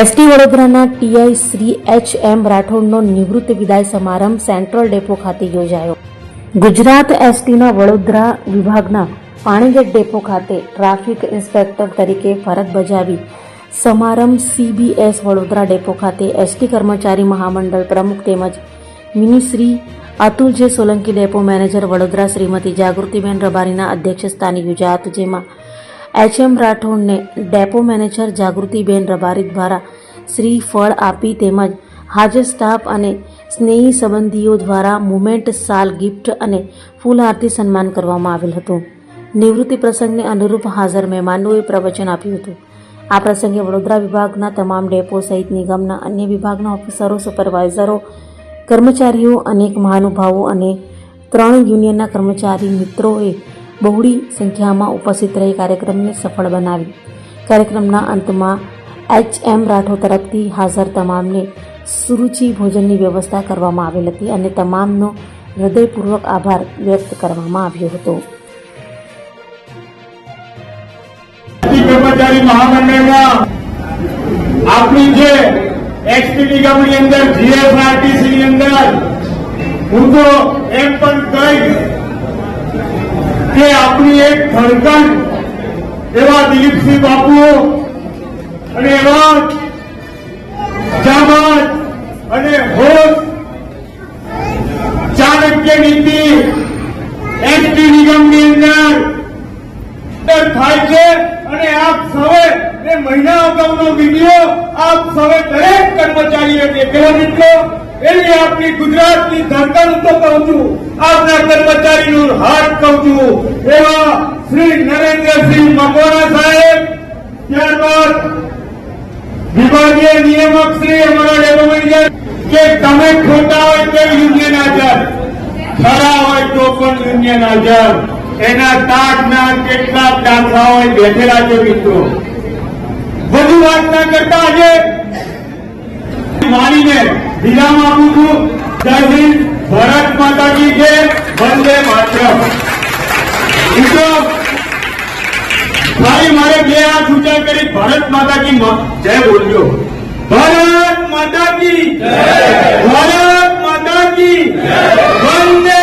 ST વડોદરાના TI Shri એચ.એમ. રાઠોડનો નિવૃત્ત વિદાય સમારંભ સેન્ટ્રલ ડેપો ખાતે યોજાયો. ગુજરાત એસટીના વડોદરા વિભાગના પાણીગેટ ડેપો ખાતે ટ્રાફિક ઇન્સ્પેક્ટર તરીકે ફરજ બજાવી સમારંભ સીબીએસ વડોદરા ડેપો ખાતે એસટી કર્મચારી મહામંડળ પ્રમુખ તેમજ મિનિશ્રી અતુલ જે સોલંકી ડેપો મેનેજર વડોદરા શ્રીમતી જાગૃતિબેન રબારીના અધ્યક્ષસ્થાને યોજાયો હતો, જેમાં એચ.એમ. રાઠોડને ડેપો મેનેજર જાગૃતિબેન રબારી દ્વારા શ્રીફળ આપી તેમજ હાજર સ્ટાફ અને સ્નેહી સંબંધીઓ દ્વારા મુમેન્ટ શાલ ગિફ્ટ અને ફૂલ આરતી સન્માન કરવામાં આવેલ હતું. નિવૃત્તિ પ્રસંગને અનુરૂપ હાજર મહેમાનોએ પ્રવચન આપ્યું હતું. આ પ્રસંગે વડોદરા વિભાગના તમામ ડેપો સહિત નિગમના અન્ય વિભાગના ઓફિસરો, સુપરવાઇઝરો, કર્મચારીઓ, અનેક મહાનુભાવો અને 3 યુનિયનના કર્મચારી મિત્રોએ બહોળી સંખ્યામાં ઉપસ્થિત રહી કાર્યક્રમને સફળ બનાવી. કાર્યક્રમના અંતમાં એચ.એમ. રાઠોડ તરફથી હાજર તમામને સુરુચિ ભોજનની વ્યવસ્થા કરવામાં આવેલ હતી અને તમામનો હૃદયપૂર્વક આભાર વ્યક્ત કરવામાં આવ્યો હતો. કર્મચારી મહામંડળમાં આપણી જે એસટી નિગમની અંદર જીએસઆરટીસી ની અંદર હું તો એમ પણ કહીશ કે આપણી એક ધડકન એવા દિલીપસિંહ બાપુ અને એવા જાબાજ અને હોશ ચાણક્ય નીતિ એસટી નિગમની અંદર થાય છે. અને આપ સૌએ એ મહિના અગાઉનો વિડીયો આપ સૌએ દરેક કર્મચારીએ દેખેલો મિત્રો. એની આપણી ગુજરાતની ધડકન તો કહું છું, આપના કર્મચારીનું હાથ કહું છું એવા શ્રી નરેન્દ્રસિંહ મકવાણા સાહેબ, ત્યારબાદ વિભાગીય નિયામક શ્રી અમારા ડેપો મેનેજર કે તમે ખોટા હોય તો યુનિયન હાજર, ખરા હોય તો પણ યુનિયન હાજર. એના તાજના કેટલાક દાખલાઓ બેઠેલા છે મિત્રો. વધુ વાત ના કરતા આજે માનીને વિરામ આપું છું. જય હિન્દ, ભારત માતા કી જય, વંદે માતરમ. મિત્રો ભાઈ મારે 2 હાથ ઊંચા કરી ભારત માતા કી જય બોલજો. ભારત માતા કી જય, ભારત માતા કી જય, વંદે